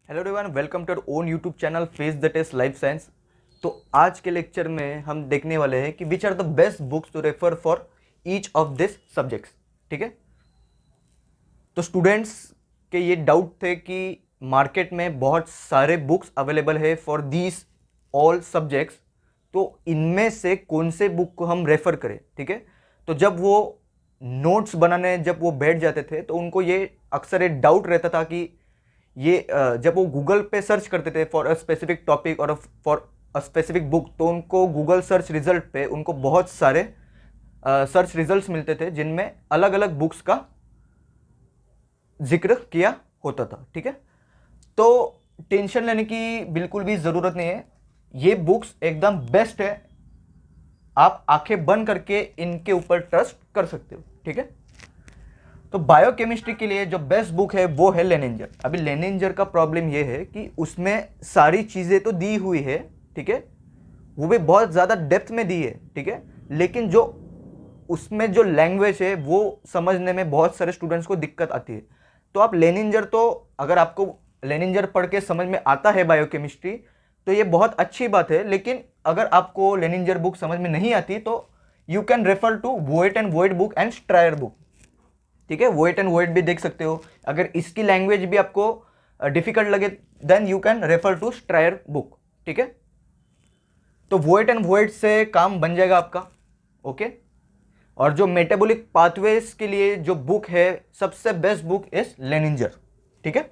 Hello everyone, welcome to our own YouTube channel face the test life science. तो आज के lecture में हम देखने वाले हैं कि which are the best books to refer for each of this subjects. ठीक है, तो स्टूडेंट्स के ये डाउट थे कि मार्केट में बहुत सारे बुक्स अवेलेबल है फॉर दीज ऑल सब्जेक्ट्स, तो इनमें से कौन से बुक को हम रेफर करें। ठीक है, तो जब वो नोट्स बनाने जब वो बैठ जाते थे तो उनको ये अक्सर एक डाउट रहता था कि ये जब वो गूगल पे सर्च करते थे फॉर अ स्पेसिफिक टॉपिक और फॉर अ स्पेसिफिक बुक, तो उनको गूगल सर्च रिजल्ट पे उनको बहुत सारे सर्च रिजल्ट्स मिलते थे जिनमें अलग अलग बुक्स का जिक्र किया होता था। ठीक है, तो टेंशन लेने की बिल्कुल भी ज़रूरत नहीं है, ये बुक्स एकदम बेस्ट है, आप आंखें बंद करके इनके ऊपर ट्रस्ट कर सकते हो। ठीक है, तो बायोकेमिस्ट्री के लिए जो बेस्ट बुक है वो है लेनिंजर। अभी लेनिंजर का प्रॉब्लम ये है कि उसमें सारी चीज़ें तो दी हुई है, ठीक है, वो भी बहुत ज़्यादा डेप्थ में दी है, ठीक है, लेकिन जो उसमें जो लैंग्वेज है वो समझने में बहुत सारे स्टूडेंट्स को दिक्कत आती है। तो आप लेनिंजर, तो अगर आपको लेनिंजर पढ़ के समझ में आता है बायोकेमिस्ट्री तो ये बहुत अच्छी बात है, लेकिन अगर आपको लेनिंजर बुक समझ में नहीं आती तो you can refer to Voet and Voet book and Stryer book. ठीक है, वोइट एंड वोइट भी देख सकते हो। अगर इसकी लैंग्वेज भी आपको डिफिकल्ट लगे then you can refer to Stryer book. ठीक है, तो वोइट एंड वोइट से काम बन जाएगा आपका। ओके, और जो मेटाबॉलिक पाथवेज के लिए जो बुक है सबसे बेस्ट बुक इज लेनिंजर। ठीक है,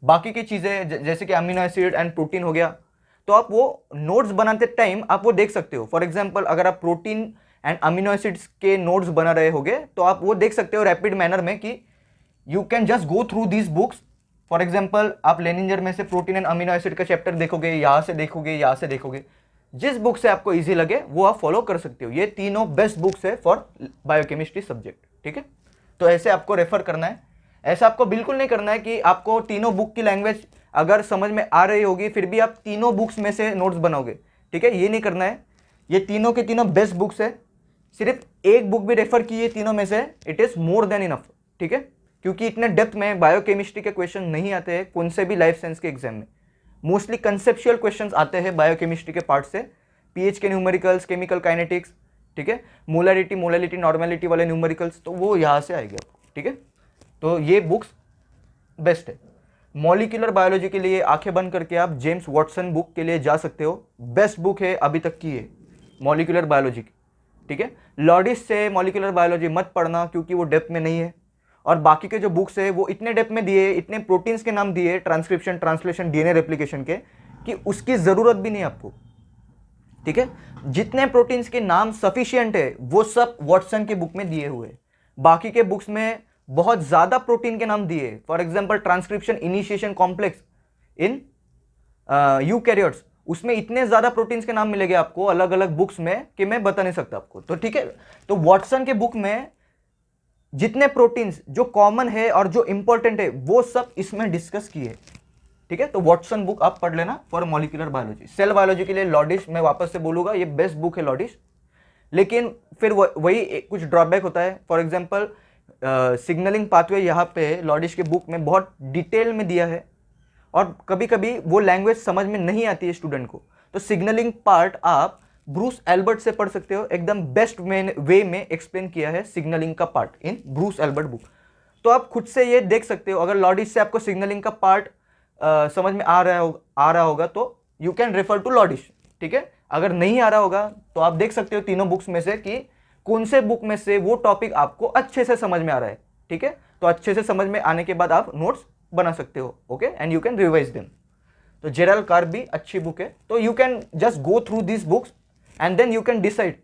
बाकी की चीजें जैसे कि अमीनो एसिड एंड प्रोटीन हो गया, तो आप वो नोट्स बनाते टाइम आप वो देख सकते हो। फॉर एग्जांपल अगर आप प्रोटीन एंड अमीनो एसिड्स के नोट्स बना रहे होगे तो आप वो देख सकते हो रैपिड मैनर में कि you can just go through these books. For example आप लेनिंजर में से प्रोटीन एंड अमीनो एसिड का चैप्टर देखोगे, यहाँ से देखोगे, यहाँ से देखोगे, जिस बुक से आपको इजी लगे वो आप फॉलो कर सकते हो। ये तीनों बेस्ट बुक्स है फॉर बायोकेमिस्ट्री सब्जेक्ट। ठीक है, तो ऐसे आपको रेफर करना है। ऐसा आपको बिल्कुल नहीं करना है कि आपको तीनों बुक की लैंग्वेज अगर समझ में आ रही होगी फिर भी आप तीनों बुक्स में से नोट्स बनाओगे। ठीक है, ये नहीं करना है। ये तीनों के तीनों बेस्ट बुक्स है, सिर्फ एक बुक भी रेफर की है तीनों में से, it is more than enough. ठीक है, क्योंकि इतने डेप्थ में बायोकेमिस्ट्री के क्वेश्चन नहीं आते हैं कौन से भी लाइफ साइंस के एग्जाम में। मोस्टली कंसेप्चुअल क्वेश्चंस आते हैं बायोकेमिस्ट्री के पार्ट से, पीएच के न्यूमेरिकल्स, केमिकल काइनेटिक्स, ठीक है, मोलरिटी, मोलैलिटी, नॉर्मेलिटी वाले न्यूमेरिकल्स, तो वो यहाँ से आएंगे आपको। ठीक है, तो ये बुक्स बेस्ट है। मॉलिक्यूलर बायोलॉजी के लिए आंखें बंद करके आप जेम्स वॉटसन बुक के लिए जा सकते हो, बेस्ट बुक है अभी तक की है मॉलिक्यूलर बायोलॉजी की। ठीक है, लॉडिस से मॉलिक्यूलर बायोलॉजी मत पढ़ना क्योंकि वो डेप्थ में नहीं है, और बाकी के जो बुक्स है वो इतने डेप्थ में दिए, इतने प्रोटीन्स के नाम दिए, ट्रांसक्रिप्शन, ट्रांसलेशन, डीएनए रेप्लिकेशन के, कि उसकी जरूरत भी नहीं आपको। ठीक है, जितने प्रोटीन्स के नाम सफिशिएंट है वो सब वॉटसन के बुक में दिए हुए। बाकी के बुक्स में बहुत ज्यादा प्रोटीन के नाम दिए, for example transcription initiation complex in eukaryotes, उसमें इतने ज्यादा प्रोटीन्स के नाम मिलेंगे आपको अलग अलग बुक्स में कि मैं बता नहीं सकता आपको। तो ठीक है, तो वॉटसन के बुक में जितने प्रोटीन्स जो कॉमन है और जो इंपॉर्टेंट है वो सब इसमें डिस्कस किए। ठीक है, तो वॉटसन बुक आप पढ़ लेना for molecular biology. Cell biology के लिए लॉडिश, मैं वापस से बोलूंगा ये बेस्ट बुक है लॉडिश, लेकिन फिर वही कुछ ड्रॉबैक होता है। फॉर एग्जांपल सिग्नलिंग पाथवे यहाँ पे लॉडिश के बुक में बहुत डिटेल में दिया है और कभी कभी वो लैंग्वेज समझ में नहीं आती है स्टूडेंट को, तो सिग्नलिंग पार्ट आप ब्रूस एल्बर्ट से पढ़ सकते हो, एकदम बेस्ट वे में एक्सप्लेन किया है सिग्नलिंग का part in Bruce Albert book. तो आप खुद से ये देख सकते हो, अगर लॉडिश से आपको सिग्नलिंग का पार्ट समझ में आ रहा होगा तो यू कैन रेफर टू लॉडिश। ठीक है, अगर नहीं आ रहा होगा तो आप देख सकते हो तीनों बुक्स में से कि कौन से बुक में से वो टॉपिक आपको अच्छे से समझ में आ रहा है। ठीक है, तो अच्छे से समझ में आने के बाद आप नोट्स बना सकते हो। Okay, and you can revise them. तो जेरल कार भी अच्छी बुक है, तो you can just go through this books and then you can decide.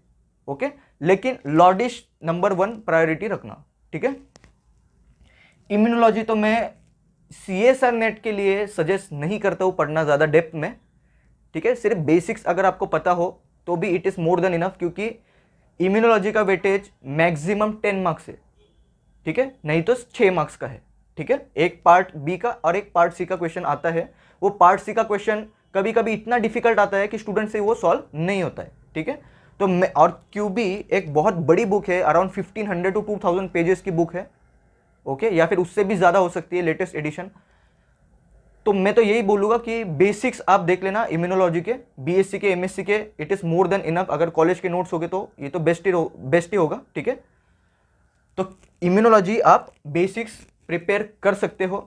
Okay, लेकिन लॉडिश नंबर 1 प्रायोरिटी रखना। ठीक है, इम्यूनोलॉजी तो मैं सीएसआर नेट के लिए सजेस्ट नहीं करता हूं पढ़ना ज़्यादा डेप्थ में। ठीक है, सिर्फ बेसिक्स अगर आपको पता हो तो भी it is more than enough, क्योंकि इम्यूनोलॉजी का वेटेज मैक्सिमम 10 मार्क्स है। ठीक है, नहीं तो 6 मार्क्स का है। ठीक है, एक पार्ट बी का और एक पार्ट सी का क्वेश्चन आता है। वो पार्ट सी का क्वेश्चन कभी कभी इतना डिफिकल्ट आता है कि स्टूडेंट से वो सॉल्व नहीं होता है। ठीक है, तो और क्यूबी एक बहुत बड़ी बुक है, अराउंड 1500 टू 2000 पेजेस की बुक है। ओके, या फिर उससे भी ज़्यादा हो सकती है लेटेस्ट एडिशन। तो मैं तो यही बोलूँगा कि बेसिक्स आप देख लेना इम्यूनोलॉजी के, बीएससी के, एमएससी के, it is more than enough. अगर कॉलेज के नोट्स हो गए तो ये तो बेस्ट ही होगा, ठीक है। तो इम्यूनोलॉजी आप बेसिक्स प्रिपेयर कर सकते हो,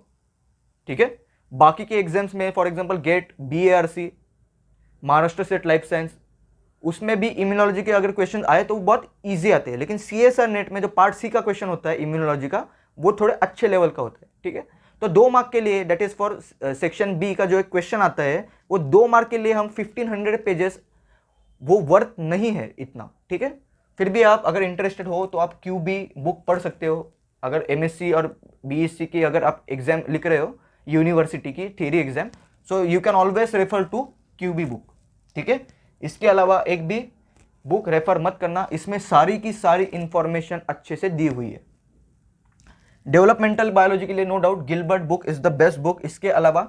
ठीक है। बाकी के एग्जाम्स में for example GATE, BARC, Maharashtra state life science, उसमें भी इम्यूनोलॉजी के अगर क्वेश्चन आए तो वो बहुत ईजी आते हैं। लेकिन सीएसआर नेट में जो पार्ट सी का क्वेश्चन होता है इम्यूनोलॉजी का, वो थोड़े अच्छे लेवल का होता है, ठीक है। तो 2 मार्क के लिए, that is for section B का जो एक क्वेश्चन आता है, वो 2 मार्क के लिए हम 1500 पेजेस, वो वर्थ नहीं है इतना, ठीक है। फिर भी आप अगर इंटरेस्टेड हो तो आप क्यूबी बुक पढ़ सकते हो। अगर एमएससी और बीएससी की अगर आप एग्जाम लिख रहे हो यूनिवर्सिटी की theory exam, so you can always refer to Kuby book, ठीक है। इसके अलावा एक भी बुक रेफर मत करना, इसमें सारी की सारी इंफॉर्मेशन अच्छे से दी हुई है। डेवलपमेंटल बायोलॉजी के लिए no doubt Gilbert book is the best book. इसके अलावा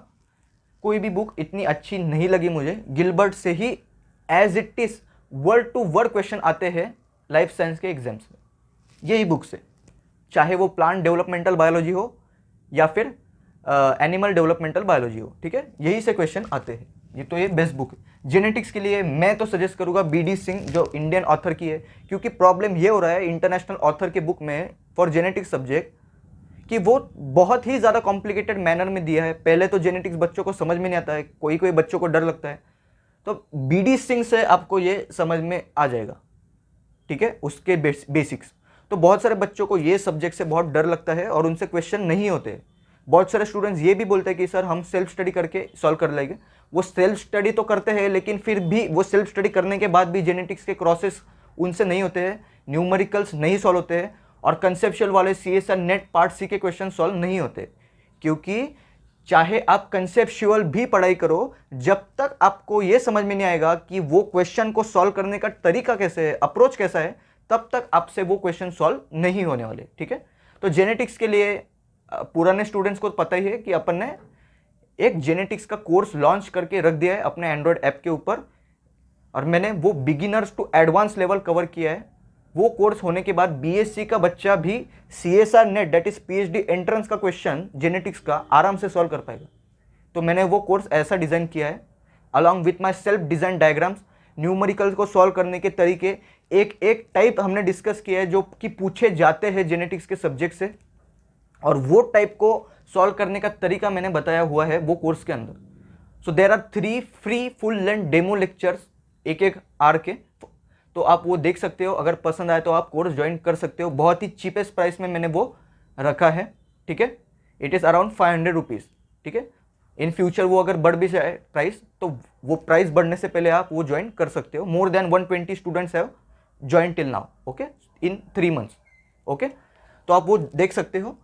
कोई भी बुक इतनी अच्छी नहीं लगी मुझे। गिलबर्ट से ही as it is word to word question आते हैं लाइफ साइंस के एग्जाम्स में, यही बुक से, चाहे वो प्लांट डेवलपमेंटल बायोलॉजी हो या फिर एनिमल डेवलपमेंटल बायोलॉजी हो, ठीक है, यही से क्वेश्चन आते हैं। ये तो ये बेस्ट बुक है। जेनेटिक्स के लिए मैं तो सजेस्ट करूंगा बीडी सिंह, जो इंडियन ऑथर की है, क्योंकि प्रॉब्लम ये हो रहा है इंटरनेशनल ऑथर के बुक में फॉर जेनेटिक्स सब्जेक्ट कि वो बहुत ही ज़्यादा कॉम्प्लिकेटेड मैनर में दिया है। पहले तो जेनेटिक्स बच्चों को समझ में नहीं आता है, कोई कोई बच्चों को डर लगता है, तो बीडी सिंह से आपको ये समझ में आ जाएगा, ठीक है, उसके बेसिक्स। तो बहुत सारे बच्चों को ये सब्जेक्ट से बहुत डर लगता है और उनसे क्वेश्चन नहीं होते। बहुत सारे स्टूडेंट्स ये भी बोलते हैं कि सर हम सेल्फ स्टडी करके सॉल्व कर लेंगे। वो सेल्फ स्टडी तो करते हैं, लेकिन फिर भी वो सेल्फ स्टडी करने के बाद भी जेनेटिक्स के क्रॉसेस उनसे नहीं होते हैं, न्यूमेरिकल्स नहीं सॉल्व होते हैं, और कंसेप्चुअल वाले सीएसआर नेट पार्ट सी के क्वेश्चन सॉल्व नहीं होते। क्योंकि चाहे आप कंसेप्चुअल भी पढ़ाई करो, जब तक आपको यह समझ में नहीं आएगा कि वो क्वेश्चन को सॉल्व करने का तरीका कैसे है, अप्रोच कैसा है, तब तक आपसे वो क्वेश्चन सॉल्व नहीं होने वाले, ठीक है। तो जेनेटिक्स के लिए पुराने स्टूडेंट्स को पता ही है कि अपन ने एक जेनेटिक्स का कोर्स लॉन्च करके रख दिया है अपने एंड्रॉयड ऐप के ऊपर, और मैंने वो beginners to advance level cover किया है। वो कोर्स होने के बाद बीएससी का बच्चा भी CSR net, that is PhD entrance का क्वेश्चन जेनेटिक्स का आराम से सॉल्व कर पाएगा। तो मैंने वो कोर्स ऐसा डिजाइन किया है, along with my self design diagrams, numericals को सॉल्व करने के तरीके, एक एक टाइप हमने डिस्कस किया है जो कि पूछे जाते हैं जेनेटिक्स के सब्जेक्ट से, और वो टाइप को सॉल्व करने का तरीका मैंने बताया हुआ है वो कोर्स के अंदर। So there are 3 free full length demo lectures, एक आर के, तो आप वो देख सकते हो। अगर पसंद आए तो आप कोर्स ज्वाइन कर सकते हो। बहुत ही चीपेस्ट प्राइस में मैंने वो रखा है, ठीक है। इट इज़ अराउंड 500 रुपीज़, ठीक है। इन फ्यूचर वो अगर बढ़ भी जाए प्राइस, तो वो प्राइस बढ़ने से पहले आप वो ज्वाइन कर सकते हो। More than 120 students have join till now, okay, in 3 months, okay. तो आप वो देख सकते हो।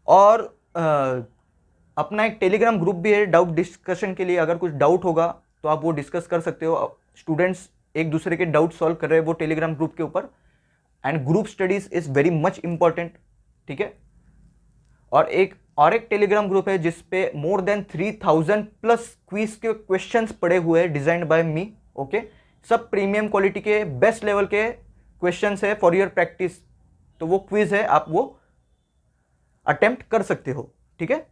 और अपना एक टेलीग्राम ग्रुप भी है डाउट डिस्कशन के लिए। अगर कुछ डाउट होगा तो आप वो डिस्कस कर सकते हो। स्टूडेंट्स एक दूसरे के डाउट सॉल्व कर रहे हैं वो टेलीग्राम ग्रुप के ऊपर, and group studies is very much important, ठीक है। और एक टेलीग्राम ग्रुप है जिसपे मोर देन 3000 प्लस क्विज के क्वेश्चंस पड़े हुए हैं, डिजाइन्ड बाय मी, ओके। सब प्रीमियम क्वालिटी के बेस्ट लेवल के क्वेश्चंस है फॉर योर प्रैक्टिस। तो वो क्विज है, आप वो अटेम्प्ट कर सकते हो, ठीक है।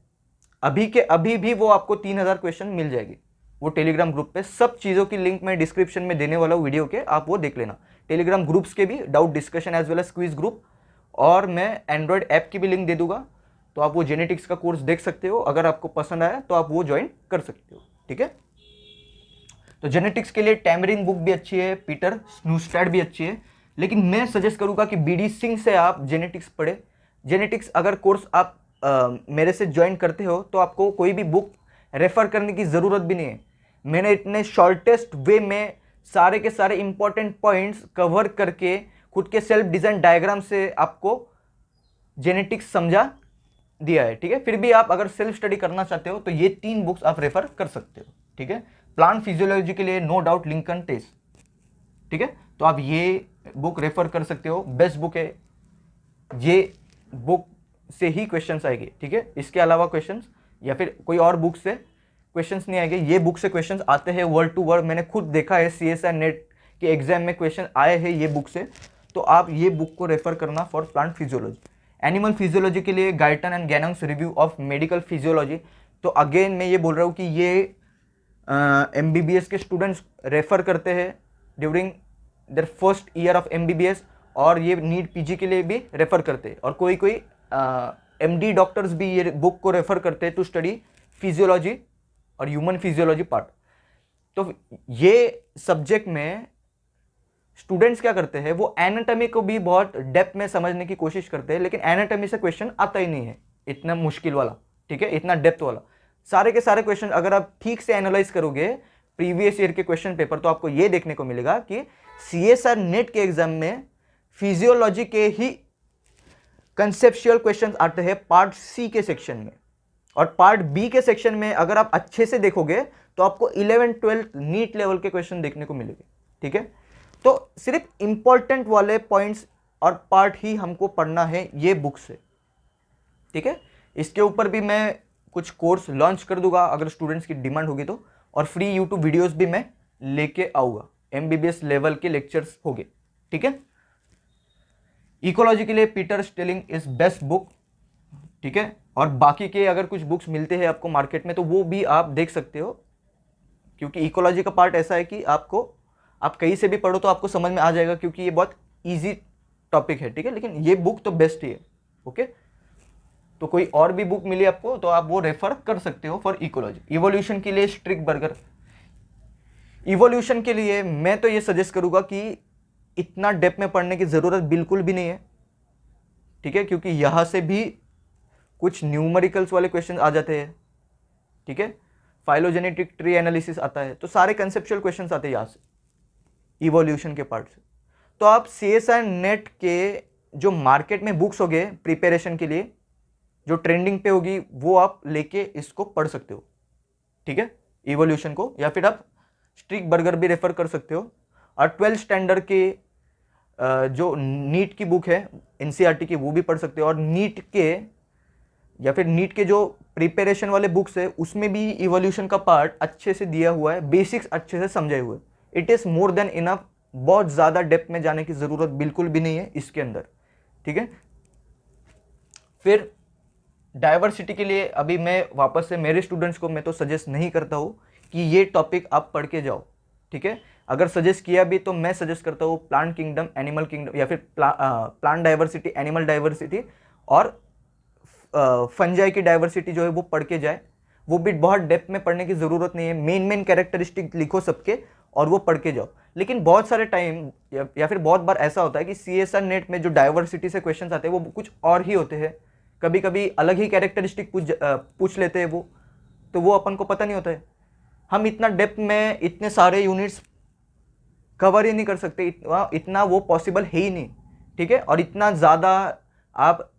अभी भी वो आपको 3000 क्वेश्चन मिल जाएगी वो टेलीग्राम ग्रुप पे। सब चीज़ों की लिंक मैं डिस्क्रिप्शन में देने वाला हूँ वीडियो के, आप वो देख लेना। टेलीग्राम ग्रुप्स के भी, doubt discussion as well as quiz group, और मैं एंड्रॉयड ऐप की भी लिंक दे दूंगा, तो आप वो जेनेटिक्स का कोर्स देख सकते हो। अगर आपको पसंद आया तो आप वो ज्वाइन कर सकते हो, ठीक है। तो जेनेटिक्स के लिए टैमरिन बुक भी अच्छी है, पीटर स्नूस्टैड भी अच्छी है, लेकिन मैं सजेस्ट करूंगा कि बीडी सिंह से आप जेनेटिक्स पढ़े। जेनेटिक्स अगर कोर्स आप मेरे से ज्वाइन करते हो तो आपको कोई भी बुक रेफर करने की ज़रूरत भी नहीं है। मैंने इतने शॉर्टेस्ट वे में सारे के सारे इंपॉर्टेंट पॉइंट्स कवर करके खुद के सेल्फ डिज़ाइन डायग्राम से आपको जेनेटिक्स समझा दिया है, ठीक है। फिर भी आप अगर सेल्फ स्टडी करना चाहते हो तो ये 3 बुक्स आप रेफर कर सकते हो, ठीक है। प्लांट फिजियोलॉजी के लिए नो डाउट लिंकन टेस्ट, ठीक है, तो आप ये बुक रेफर कर सकते हो, बेस्ट बुक है। ये बुक से ही क्वेश्चंस आएंगे, ठीक है। इसके अलावा क्वेश्चंस या फिर कोई और बुक से क्वेश्चंस नहीं आएंगे। ये बुक से क्वेश्चंस आते हैं वर्ड टू वर्ड, मैंने खुद देखा है, सीएसआर नेट के एग्जाम में क्वेश्चन आए हैं ये बुक से। तो आप ये बुक को रेफर करना for plant physiology. Animal physiology के लिए Guyton and Ganong's review of medical physiology, तो अगेन मैं ये बोल रहा हूँ कि ये MBBS के स्टूडेंट्स रेफर करते हैं during their first year of MBBS, और ये नीट PG के लिए भी रेफर करते हैं, और कोई कोई MD डॉक्टर्स भी ये बुक को रेफर करते हैं टू स्टडी फिजियोलॉजी और ह्यूमन फिजियोलॉजी पार्ट। तो ये सब्जेक्ट में स्टूडेंट्स क्या करते हैं, वो एनाटॉमी को भी बहुत डेप्थ में समझने की कोशिश करते हैं, लेकिन एनाटॉमी से क्वेश्चन आता ही नहीं है इतना मुश्किल वाला, ठीक है, इतना डेप्थ वाला। सारे के सारे क्वेश्चन अगर आप ठीक से एनालाइज करोगे प्रीवियस ईयर के क्वेश्चन पेपर, तो आपको ये देखने को मिलेगा कि CSR नेट के एग्जाम में फिजियोलॉजी के ही कंसेप्चुअल क्वेश्चंस आते हैं पार्ट C के सेक्शन में, और पार्ट B के सेक्शन में अगर आप अच्छे से देखोगे तो आपको 11th-12th नीट लेवल के क्वेश्चन देखने को मिलेंगे, ठीक है। तो सिर्फ इंपॉर्टेंट वाले पॉइंट्स और पार्ट ही हमको पढ़ना है ये बुक से, ठीक है। इसके ऊपर भी मैं कुछ कोर्स लॉन्च कर दूंगा अगर स्टूडेंट्स की डिमांड होगी तो, और फ्री यूट्यूब वीडियोस भी मैं लेके आऊंगा, MBBS लेवल के लेक्चर्स होंगे, ठीक है। इकोलॉजी के लिए Peter Stiling is best book, ठीक है। और बाकी के अगर कुछ बुक्स मिलते हैं आपको मार्केट में तो वो भी आप देख सकते हो, क्योंकि इकोलॉजी का पार्ट ऐसा है कि आप कहीं से भी पढ़ो तो आपको समझ में आ जाएगा, क्योंकि ये बहुत ईजी टॉपिक है, ठीक है। लेकिन ये बुक तो बेस्ट ही है, ओके। तो कोई और भी बुक मिली आपको तो आप वो रेफर कर सकते हो फॉर इकोलॉजी। इवोल्यूशन के लिए स्ट्रिक बर्गर, इवोल्यूशन के लिए मैं तो ये सजेस्ट करूंगा कि इतना डेप्थ में पढ़ने की ज़रूरत बिल्कुल भी नहीं है, ठीक है, क्योंकि यहाँ से भी कुछ न्यूमेरिकल्स वाले क्वेश्चन आ जाते हैं, ठीक है। फाइलोजेनेटिक ट्री एनालिसिस आता है, तो सारे कंसेप्चुअल क्वेश्चंस आते हैं यहाँ से इवोल्यूशन के पार्ट से। तो आप CSR नेट के जो मार्केट में बुक्स हो गए प्रिपरेशन के लिए जो ट्रेंडिंग पे होगी वो आप लेके इसको पढ़ सकते हो, ठीक है, इवोल्यूशन को, या फिर आप स्ट्रिक बर्गर भी रेफर कर सकते हो। और 12th स्टैंडर्ड के जो नीट की बुक है NCERT की वो भी पढ़ सकते हो, और नीट के या फिर नीट के जो प्रिपरेशन वाले बुक्स है उसमें भी इवोल्यूशन का पार्ट अच्छे से दिया हुआ है, बेसिक्स अच्छे से समझाए हुए। It is more than enough, बहुत ज़्यादा डेप्थ में जाने की ज़रूरत बिल्कुल भी नहीं है इसके अंदर, ठीक है। फिर डाइवर्सिटी के लिए अभी मैं वापस से मेरे स्टूडेंट्स को मैं तो सजेस्ट नहीं करता हूँ कि ये टॉपिक आप पढ़ के जाओ, ठीक है। अगर सजेस्ट किया भी तो मैं सजेस्ट करता हूँ प्लांट किंगडम, एनिमल किंगडम, या फिर प्लांट डाइवर्सिटी, एनिमल डाइवर्सिटी और फंजाई की डाइवर्सिटी जो है वो पढ़ के जाए। वो भी बहुत डेप्थ में पढ़ने की ज़रूरत नहीं है, मेन कैरेक्टरिस्टिक लिखो सबके और वो पढ़ के जाओ। लेकिन बहुत सारे टाइम या फिर बहुत बार ऐसा होता है कि CSR नेट में जो डाइवर्सिटी से क्वेश्चंस आते हैं वो कुछ और ही होते हैं, कभी कभी अलग ही कैरेक्टरिस्टिक पूछ लेते हैं वो, तो वो अपन को पता नहीं होता है। हम इतना डेप्थ में इतने सारे यूनिट्स कवर ही नहीं कर सकते, इतना वो पॉसिबल है ही नहीं, ठीक है। और इतना ज़्यादा आप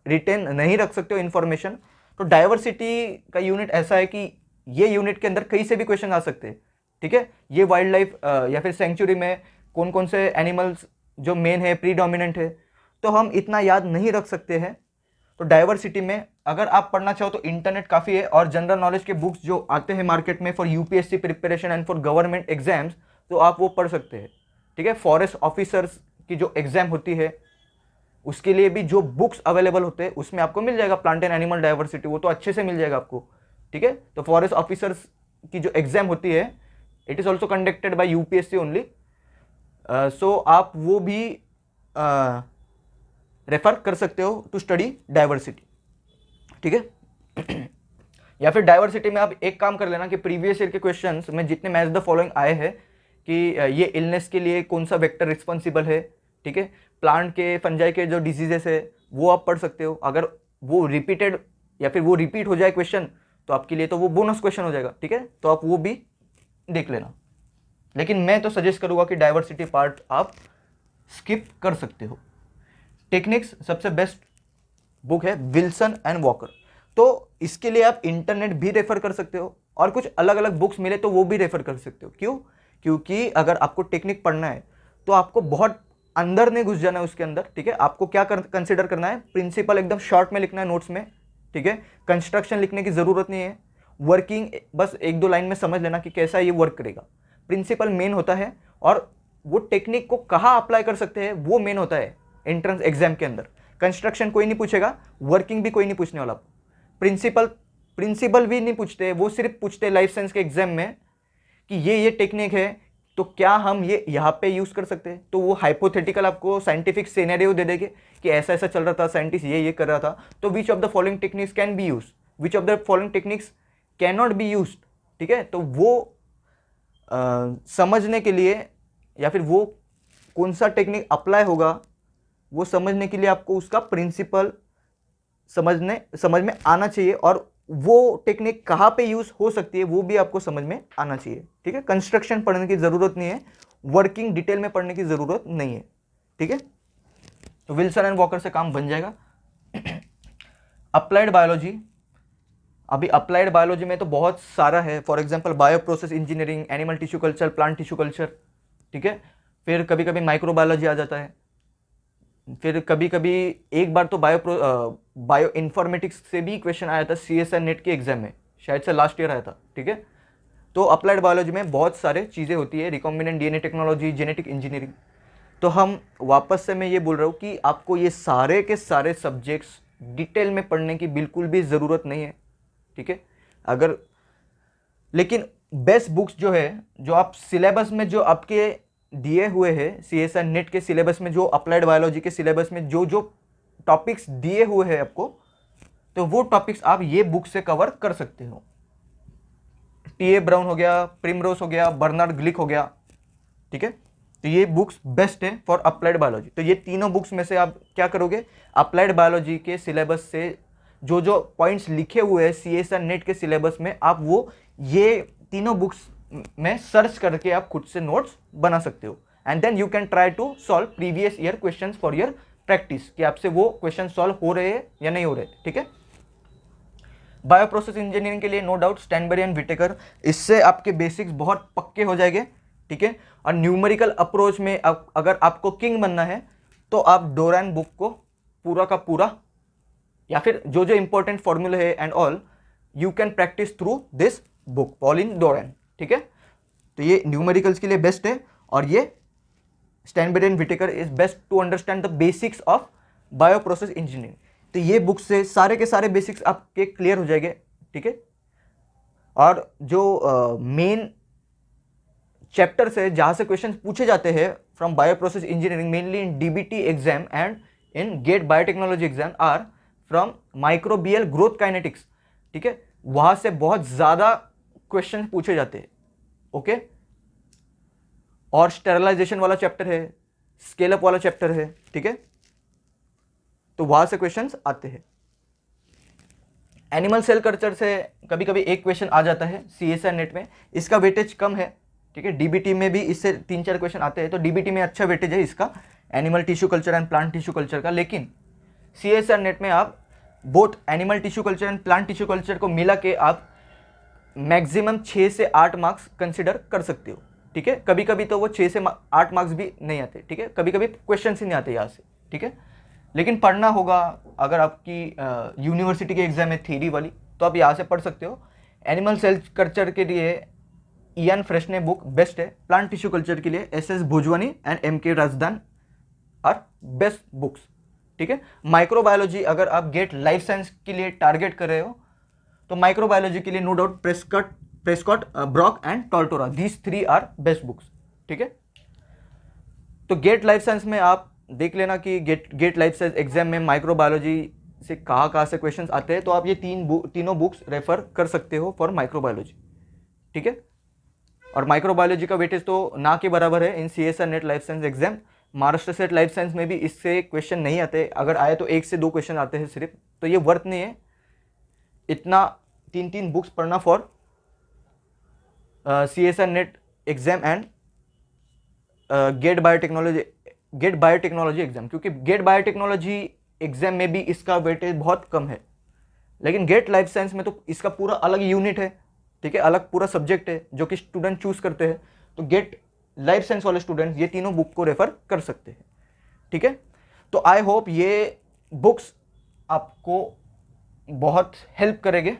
रिटेन नहीं रख सकते हो इन्फॉर्मेशन। तो डाइवर्सिटी का यूनिट ऐसा है कि ये यूनिट के अंदर कहीं से भी क्वेश्चन आ सकते हैं, ठीक है। ये वाइल्ड लाइफ या फिर सेंचुरी में कौन कौन से एनिमल्स जो मेन है, प्रीडोमिनेंट है, तो हम इतना याद नहीं रख सकते हैं। तो डाइवर्सिटी में अगर आप पढ़ना चाहो तो इंटरनेट काफ़ी है, और जनरल नॉलेज के बुक्स जो आते हैं मार्केट में for UPSC preparation and for government exams, तो आप वो पढ़ सकते हैं, ठीक है। फॉरेस्ट ऑफिसर्स की जो एग्जाम होती है उसके लिए भी जो बुक्स अवेलेबल होते हैं उसमें आपको मिल जाएगा प्लांट एंड एनिमल डाइवर्सिटी, वो तो अच्छे से मिल जाएगा आपको, ठीक है। तो फॉरेस्ट ऑफिसर्स की जो एग्जाम होती है it is also conducted by UPSC only, so आप वो भी रेफर कर सकते हो टू स्टडी डाइवर्सिटी, ठीक है। या फिर डाइवर्सिटी में आप एक काम कर लेना कि प्रीवियस ईयर के क्वेश्चंस में जितने मैच द फॉलोइंग आए हैं कि ये इलनेस के लिए कौन सा वेक्टर रिस्पॉन्सिबल है, ठीक है, प्लांट के फंजाई के जो डिजीजेस है वो आप पढ़ सकते हो। अगर वो रिपीटेड या फिर वो रिपीट हो जाए क्वेश्चन तो आपके लिए तो वो बोनस क्वेश्चन हो जाएगा, ठीक है, तो आप वो भी देख लेना। लेकिन मैं तो सजेस्ट करूँगा कि डाइवर्सिटी पार्ट आप स्किप कर सकते हो। टेक्निक्स सबसे बेस्ट बुक है विल्सन एंड वॉकर, तो इसके लिए आप इंटरनेट भी रेफर कर सकते हो, और कुछ अलग अलग बुक्स मिले तो वो भी रेफर कर सकते हो। क्यों? क्योंकि अगर आपको टेक्निक पढ़ना है तो आपको बहुत अंदर नहीं घुस जाना है उसके अंदर, ठीक है। आपको क्या कंसिडर करना है, प्रिंसिपल एकदम शॉर्ट में लिखना है नोट्स में, ठीक है। कंस्ट्रक्शन लिखने की ज़रूरत नहीं है, वर्किंग बस 1-2 लाइन में समझ लेना कि कैसा ये वर्क करेगा। प्रिंसिपल मेन होता है, और वो टेक्निक को कहाँ अप्लाई कर सकते हैं वो मेन होता है एंट्रेंस एग्जाम के अंदर। कंस्ट्रक्शन कोई नहीं पूछेगा, वर्किंग भी कोई नहीं पूछने वाला, प्रिंसिपल प्रिंसिपल भी नहीं पूछते, वो सिर्फ पूछते लाइफ साइंस के एग्जाम में कि ये टेक्निक है तो क्या हम ये यहाँ पे यूज कर सकते हैं। तो वो हाइपोथेटिकल आपको साइंटिफिक सिनेरियो दे देंगे कि ऐसा ऐसा चल रहा था, साइंटिस्ट ये कर रहा था, तो which of the following techniques can be use, which of the following techniques can not be use. ठीक है, तो वो समझने के लिए या फिर वो कौन सा टेक्निक अप्लाई होगा वो समझने के लिए आपको उसका प्रिंसिपल समझ में आना चाहिए, और वो टेक्निक कहाँ पे यूज हो सकती है वो भी आपको समझ में आना चाहिए। ठीक है, कंस्ट्रक्शन पढ़ने की जरूरत नहीं है, वर्किंग डिटेल में पढ़ने की जरूरत नहीं है। ठीक है, तो विल्सन एंड वॉकर से काम बन जाएगा। अप्लाइड बायोलॉजी, अभी अप्लाइड बायोलॉजी में तो बहुत सारा है, for example bio process engineering, animal tissue culture, plant tissue culture. ठीक है, फिर कभी कभी माइक्रोबायोलॉजी आ जाता है, फिर कभी कभी एक बार तो बायो इन्फॉर्मेटिक्स से भी क्वेश्चन आया था CSIR नेट के एग्जाम में, शायद से लास्ट ईयर आया था। ठीक है, तो अप्लाइड बायोलॉजी में बहुत सारे चीज़ें होती है, recombinant DNA technology, genetic engineering. तो हम वापस से मैं ये बोल रहा हूँ कि आपको ये सारे के सारे सब्जेक्ट्स डिटेल में पढ़ने की बिल्कुल भी ज़रूरत नहीं है। ठीक है, अगर लेकिन बेस्ट बुक्स जो है, जो आप सिलेबस में जो आपके दिए हुए हैं, CSIR नेट के सिलेबस में, जो अप्लाइड बायोलॉजी के सिलेबस में जो जो टॉपिक्स दिए हुए हैं आपको, तो वो टॉपिक्स आप ये बुक से कवर कर सकते हो। TA ब्राउन हो गया, प्रिमरोज हो गया, बर्नार्ड ग्लिक हो गया। ठीक है, तो ये बुक्स बेस्ट है फॉर अप्लाइड बायोलॉजी। तो ये तीनों बुक्स में से आप क्या करोगे, अप्लाइड बायोलॉजी के सिलेबस से जो जो पॉइंट्स लिखे हुए हैं CSIR नेट के सिलेबस में, आप वो ये तीनों बुक्स में सर्च करके आप खुद से नोट्स बना सकते हो, and then you can try to solve previous year questions for your practice, कि आपसे वो क्वेश्चन सॉल्व हो रहे हैं या नहीं हो रहे। ठीक है, बायो प्रोसेस इंजीनियरिंग के लिए नो डाउट स्टैनबरी एंड विटेकर, इससे आपके बेसिक्स बहुत पक्के हो जाएंगे। ठीक है, और न्यूमेरिकल अप्रोच में अगर आपको किंग बनना है तो आप डोरैन बुक को पूरा का पूरा, या फिर जो जो इंपॉर्टेंट फॉर्मूला है and all, you can practise through this book, Pauline Doran. ठीक है, तो ये न्यूमेरिकल्स के लिए बेस्ट है, और ये Stanbury and Whitaker is best to understand the basics of bio process engineering. तो ये बुक से सारे के सारे बेसिक्स आपके क्लियर हो जाएंगे। ठीक है, और जो मेन चैप्टर्स है जहां से क्वेश्चन पूछे जाते हैं from bio process engineering, mainly in DBT exam and in GATE biotechnology exam, or from microbial growth kinetics. ठीक है, वहां से बहुत ज्यादा क्वेश्चन पूछे जाते हैं। ओके, और स्टेरलाइजेशन वाला चैप्टर है, स्केल अप वाला चैप्टर है। ठीक है, तो वहां से क्वेश्चंस आते हैं। एनिमल सेल कल्चर से कभी कभी एक क्वेश्चन आ जाता है CSIR नेट में, इसका वेटेज कम है। ठीक है, DBT में भी इससे 3-4 क्वेश्चन आते हैं, तो DBT में अच्छा वेटेज है इसका, animal tissue culture and plant tissue culture का। लेकिन CSIR नेट में आप both animal tissue culture and plant tissue culture को मिला के आप मैक्सिमम 6 से 8 मार्क्स कंसिडर कर सकते हो। ठीक है, कभी कभी तो वो 6 से 8 मार्क्स भी नहीं आते। ठीक है, कभी कभी क्वेश्चन ही नहीं आते यहाँ से। ठीक है, लेकिन पढ़ना होगा, अगर आपकी यूनिवर्सिटी की एग्जाम है थ्योरी वाली, तो आप यहाँ से पढ़ सकते हो। एनिमल सेल कल्चर के लिए इयान फ्रेशने बुक बेस्ट है, प्लांट टिश्यू कल्चर के लिए SS Bhojwani and MK Razdan are best books. ठीक है, माइक्रोबायोलॉजी अगर आप गेट लाइफ साइंस के लिए टारगेट कर रहे हो, तो माइक्रोबायोलॉजी के लिए no doubt Prescott, Brock and Tortora, these 3 are best books. ठीक है, तो गेट लाइफ साइंस में आप देख लेना कि गेट लाइफ साइंस एग्जाम में माइक्रोबायोलॉजी से कहाँ से क्वेश्चंस आते हैं, तो आप ये तीनों बुक्स रेफर कर सकते हो फॉर माइक्रोबायोलॉजी। ठीक है, और माइक्रोबायोलॉजी का वेटेज तो ना के बराबर है इन CSIR net life science exam. Maharashtra state life science में भी इससे क्वेश्चन नहीं आते, अगर आए तो 1 से 2 क्वेश्चन आते हैं सिर्फ, तो ये वर्थ नहीं है इतना 3 बुक्स पढ़ना for CSIR NET exam and GATE biotechnology exam, क्योंकि गेट बायोटेक्नोलॉजी एग्जाम में भी इसका वेटेज बहुत कम है, लेकिन गेट लाइफ साइंस में तो इसका पूरा अलग यूनिट है। ठीक है, अलग पूरा सब्जेक्ट है जो कि स्टूडेंट चूज करते हैं, तो गेट लाइफ साइंस वाले स्टूडेंट ये तीनों बुक को रेफर कर सकते हैं। ठीक है, तो आई होप ये बुक्स आपको बहुत हेल्प करेंगे,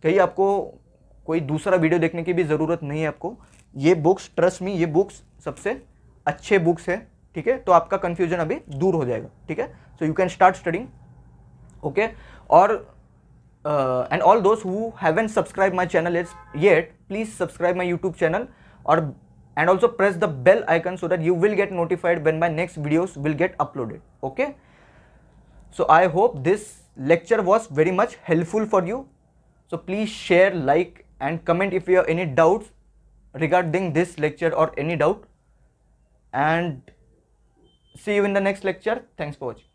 कहीं आपको कोई दूसरा वीडियो देखने की भी ज़रूरत नहीं है आपको। ये बुक्स, ट्रस्ट मी, ये बुक्स सबसे अच्छे बुक्स है। ठीक है, तो आपका कन्फ्यूजन अभी दूर हो जाएगा। ठीक है, सो you can start studying. Okay, और and all those who haven't subscribed my channel yet, please subscribe my YouTube channel, or and also press the bell icon so that you will get notified when my next videos will get uploaded. Okay, so I hope this lecture was very much helpful for you. So please share, like and comment if you have any doubts regarding this lecture or any doubt, and see you in the next lecture. Thanks for watching.